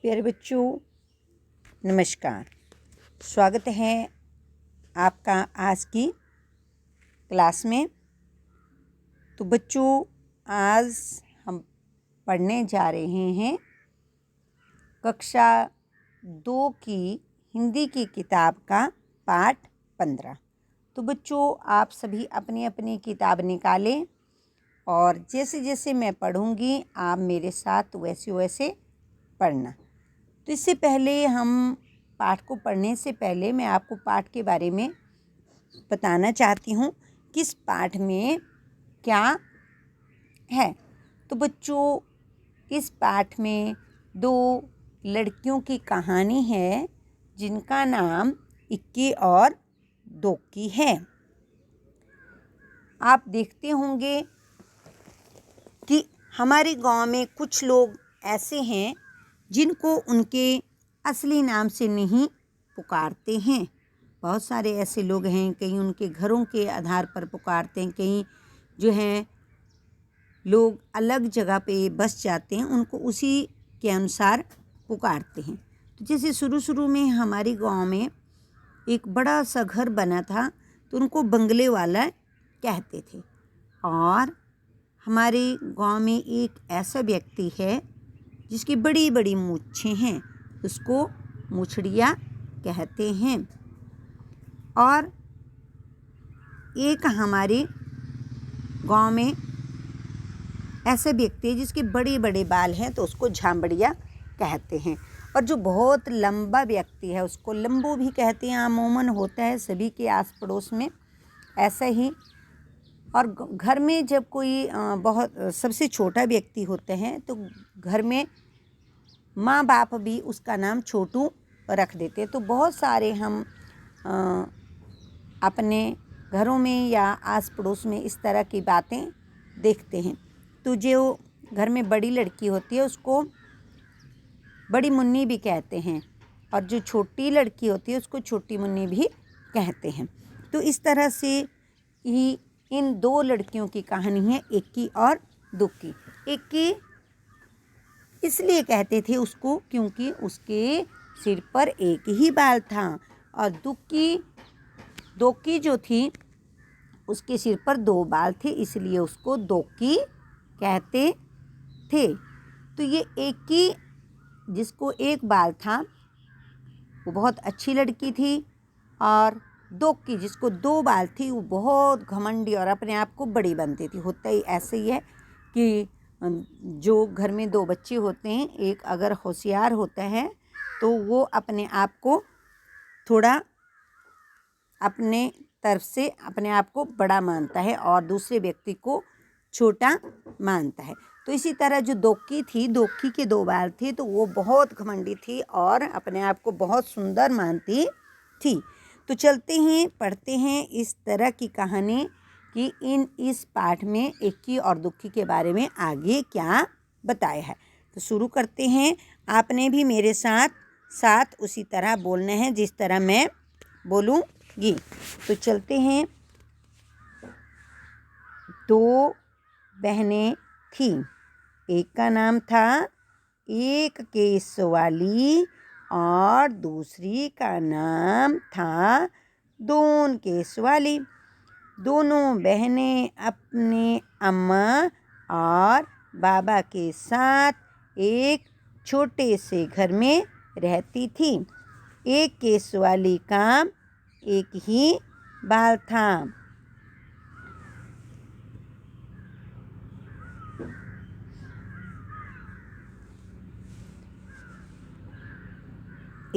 प्यारे बच्चों, नमस्कार। स्वागत है आपका आज की क्लास में। तो बच्चों, आज हम पढ़ने जा रहे हैं कक्षा 2 की हिंदी की किताब का पाठ 15। तो बच्चों, आप सभी अपनी अपनी किताब निकालें और जैसे जैसे मैं पढ़ूंगी आप मेरे साथ वैसे वैसे पढ़ना। तो इससे पहले हम पाठ को पढ़ने से पहले मैं आपको पाठ के बारे में बताना चाहती हूँ किस पाठ में क्या है। तो बच्चों, इस पाठ में 2 लड़कियों की कहानी है जिनका नाम इक्की और दोक्की है। आप देखते होंगे कि हमारे गांव में कुछ लोग ऐसे हैं जिनको उनके असली नाम से नहीं पुकारते हैं। बहुत सारे ऐसे लोग हैं, कहीं उनके घरों के आधार पर पुकारते हैं, कहीं जो हैं लोग अलग जगह पे बस जाते हैं, उनको उसी के अनुसार पुकारते हैं। तो जैसे शुरू में हमारे गांव में एक बड़ा सा घर बना था, तो उनको बंगले वाला कहते थे। और हमारे गांव में एक ऐसा व्यक्ति है जिसकी बड़ी बड़ी मूछें हैं, उसको मूछड़िया कहते हैं। और एक हमारे गांव में ऐसा व्यक्ति है जिसके बड़े बड़े बाल हैं, तो उसको झांबड़िया कहते हैं। और जो बहुत लंबा व्यक्ति है उसको लंबू भी कहते हैं। अमूमन होता है सभी के आस पड़ोस में ऐसा ही। और घर में जब कोई बहुत सबसे छोटा व्यक्ति होते हैं तो घर में माँ बाप भी उसका नाम छोटू रख देते हैं। तो बहुत सारे हम अपने घरों में या आस पड़ोस में इस तरह की बातें देखते हैं। तो जो घर में बड़ी लड़की होती है उसको बड़ी मुन्नी भी कहते हैं, और जो छोटी लड़की होती है उसको छोटी मुन्नी भी कहते हैं। तो इस तरह से ही इन 2 लड़कियों की कहानी है, इक्की और दोक्की। इक्की इसलिए कहते थे उसको क्योंकि उसके सिर पर एक ही बाल था, और दोक्की जो थी उसके सिर पर 2 बाल थे, इसलिए उसको दोक्की कहते थे। तो ये इक्की जिसको एक बाल था वो बहुत अच्छी लड़की थी, और दोक्की जिसको 2 बाल थी वो बहुत घमंडी और अपने आप को बड़ी बनती थी। होता ही ऐसे ही है कि जो घर में 2 बच्चे होते हैं, एक अगर होशियार होता है तो वो अपने आप को थोड़ा अपने तरफ से अपने आप को बड़ा मानता है और दूसरे व्यक्ति को छोटा मानता है। तो इसी तरह जो दोक्की थी, दोक्की के 2 बाल थे, तो वो बहुत घमंडी थी और अपने आप को बहुत सुंदर मानती थी। तो चलते हैं, पढ़ते हैं इस तरह की कहानी कि इस पाठ में इक्की और दोक्की के बारे में आगे क्या बताया है। तो शुरू करते हैं। आपने भी मेरे साथ उसी तरह बोलना है जिस तरह मैं बोलूँगी। तो चलते हैं। 2 बहनें थीं। एक का नाम था एक केसवाली और दूसरी का नाम था दोन केसवाली। दोनों बहनें अपने अम्मा और बाबा के साथ एक छोटे से घर में रहती थी। एक केसवाली का एक ही बाल था।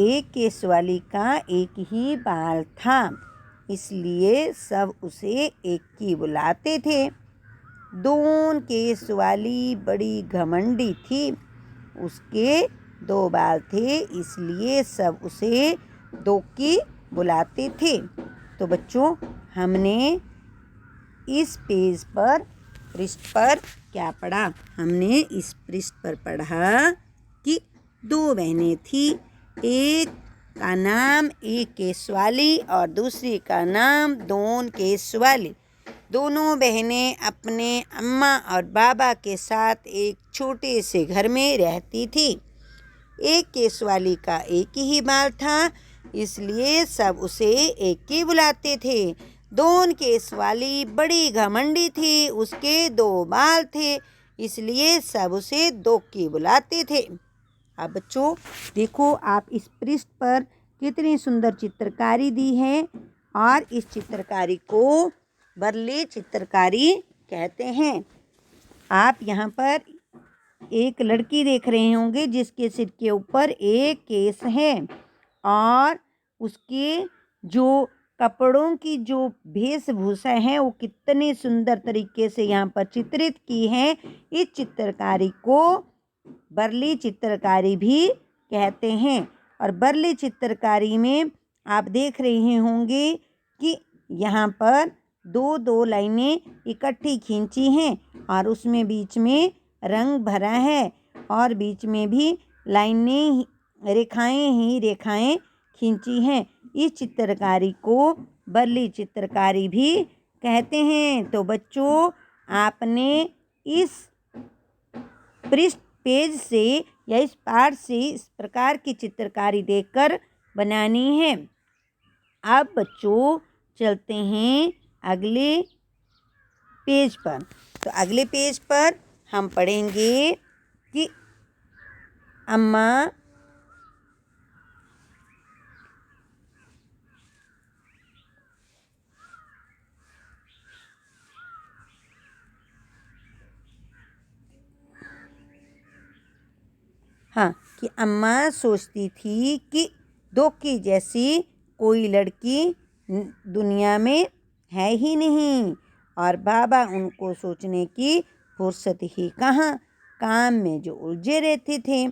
एक केसवाली का एक ही बाल था, इसलिए सब उसे इक्की बुलाते थे। दोन केसवाली बड़ी घमंडी थी, उसके 2 बाल थे, इसलिए सब उसे दोक्की बुलाते थे। तो बच्चों, हमने इस पृष्ठ पर क्या पढ़ा? हमने इस पृष्ठ पर पढ़ा कि 2 बहनें थी। एक का नाम एक केसवाली और दूसरी का नाम दोन केसवाली। दोनों बहनें अपने अम्मा और बाबा के साथ एक छोटे से घर में रहती थी। एक केस वाली का एक ही बाल था, इसलिए सब उसे एक ही बुलाते थे। दोन केस वाली बड़ी घमंडी थी, उसके दो बाल थे, इसलिए सब उसे दो की बुलाते थे। अब बच्चों देखो, आप इस पृष्ठ पर कितनी सुंदर चित्रकारी दी है, और इस चित्रकारी को वर्ली चित्रकारी कहते हैं। आप यहाँ पर एक लड़की देख रहे होंगे जिसके सिर के ऊपर एक केस है, और उसके जो कपड़ों की जो वेशभूषा है वो कितने सुंदर तरीके से यहाँ पर चित्रित की है। इस चित्रकारी को वर्ली चित्रकारी भी कहते हैं। और वर्ली चित्रकारी में आप देख रहे होंगे कि यहाँ पर दो दो लाइनें इकट्ठी खींची हैं, और उसमें बीच में रंग भरा है, और बीच में भी लाइनें रेखाएं ही रेखाएं खींची हैं। इस चित्रकारी को वर्ली चित्रकारी भी कहते हैं। तो बच्चों, आपने इस पृष्ठ पेज से या इस पाठ से इस प्रकार की चित्रकारी देखकर बनानी है। अब बच्चों चलते हैं अगले पेज पर। तो अगले पेज पर हम पढ़ेंगे कि अम्मा कि अम्मा सोचती थी कि दोकी जैसी कोई लड़की दुनिया में है ही नहीं, और बाबा उनको सोचने की फुर्सत ही कहाँ, काम में जो उलझे रहते थे।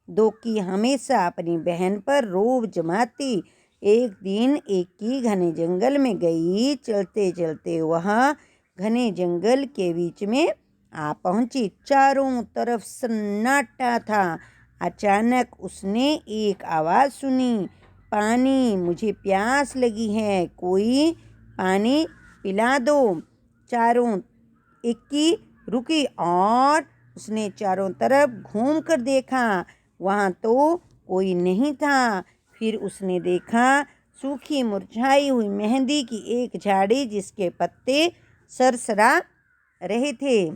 दोकी हमेशा अपनी बहन पर रोब जमाती। एक दिन एकी घने जंगल में गई। चलते चलते वह घने जंगल के बीच में आ पहुंची। चारों तरफ सन्नाटा था। अचानक उसने एक आवाज़ सुनी, पानी, मुझे प्यास लगी है, कोई पानी पिला दो। चारों एकी रुकी और उसने चारों तरफ घूम कर देखा, वहाँ तो कोई नहीं था। फिर उसने देखा सूखी मुरझाई हुई मेहंदी की एक झाड़ी जिसके पत्ते सरसरा रहे थे।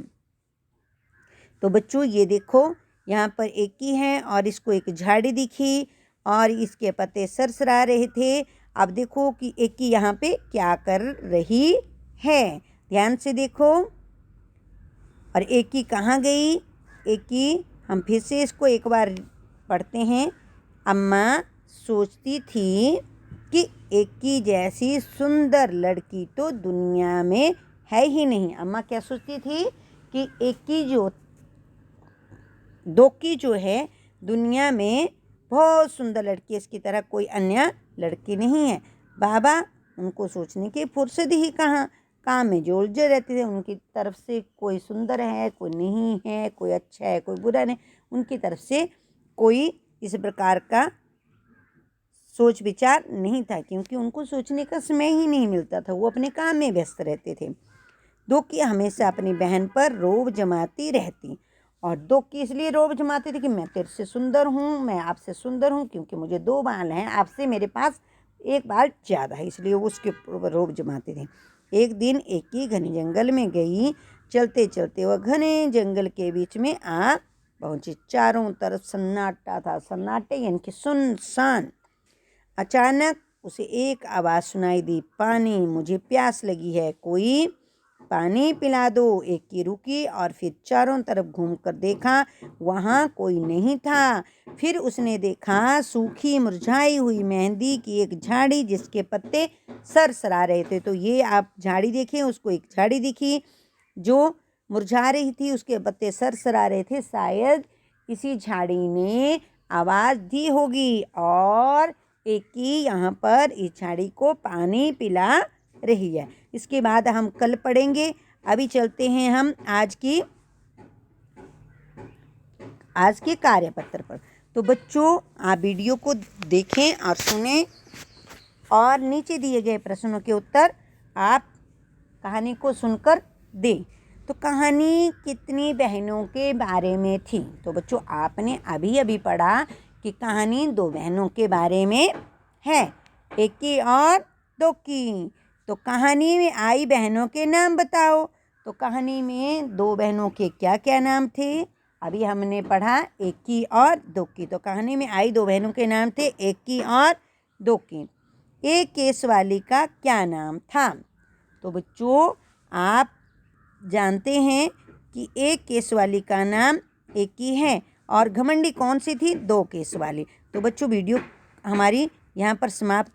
तो बच्चों ये देखो, यहाँ पर एक ही है और इसको एक झाड़ी दिखी और इसके पत्ते सरसरा रहे थे। अब देखो कि एक ही यहाँ पे क्या कर रही है, ध्यान से देखो। और एक ही कहाँ गई, एक ही हम फिर से इसको एक बार पढ़ते हैं। अम्मा सोचती थी कि एक ही जैसी सुंदर लड़की तो दुनिया में है ही नहीं। अम्मा क्या सोचती थी कि एक ही जो दोकी जो है दुनिया में बहुत सुंदर लड़की, इसकी तरह कोई अन्य लड़की नहीं है। बाबा उनको सोचने की फुर्सत ही कहाँ, काम में जो उलझे रहते थे। उनकी तरफ से कोई सुंदर है, कोई नहीं है, कोई अच्छा है, कोई बुरा नहीं, उनकी तरफ से कोई इस प्रकार का सोच विचार नहीं था, क्योंकि उनको सोचने का समय ही नहीं मिलता था, वो अपने काम में व्यस्त रहते थे। दोकी हमेशा अपनी बहन पर रोब जमाती रहती, और दोकी इसलिए रोब जमाती थी कि मैं तेरे से सुंदर हूँ, मैं आपसे सुंदर हूँ, क्योंकि मुझे 2 बाल हैं, आपसे मेरे पास 1 बाल ज़्यादा है, इसलिए वो उसके रोब जमाती थी। एक दिन एक ही घने जंगल में गई। चलते चलते वह घने जंगल के बीच में आ पहुँची। चारों तरफ सन्नाटा था, सन्नाटे यानी कि सुनसान। अचानक उसे एक आवाज़ सुनाई दी, पानी, मुझे प्यास लगी है, कोई पानी पिला दो। एक की रुकी और फिर चारों तरफ घूमकर देखा, वहाँ कोई नहीं था। फिर उसने देखा सूखी मुरझाई हुई मेहंदी की एक झाड़ी जिसके पत्ते सरसरा रहे थे। तो ये आप झाड़ी देखें, उसको एक झाड़ी दिखी जो मुरझा रही थी, उसके पत्ते सरसरा रहे थे। शायद इसी झाड़ी ने आवाज़ दी होगी और एक ही यहाँ पर इस झाड़ी को पानी पिला रही है। इसके बाद हम कल पढ़ेंगे। अभी चलते हैं हम आज के कार्यपत्र पर। तो बच्चों, आप वीडियो को देखें और सुनें, और नीचे दिए गए प्रश्नों के उत्तर आप कहानी को सुनकर दें। तो कहानी कितनी बहनों के बारे में थी? तो बच्चों, आपने अभी अभी पढ़ा कि कहानी दो बहनों के बारे में है, एक की और दो की। तो कहानी में आई बहनों के नाम बताओ। तो कहानी में दो बहनों के क्या क्या नाम थे? अभी हमने पढ़ा एक की और दो की। तो कहानी में आई दो बहनों के नाम थे एक की और दो की। एक केस वाली का क्या नाम था? तो बच्चों, आप जानते हैं कि एक केस वाली का नाम एक ही है और घमंडी कौन सी थी? दो केस वाली। तो बच्चों, वीडियो हमारी यहाँ पर समाप्त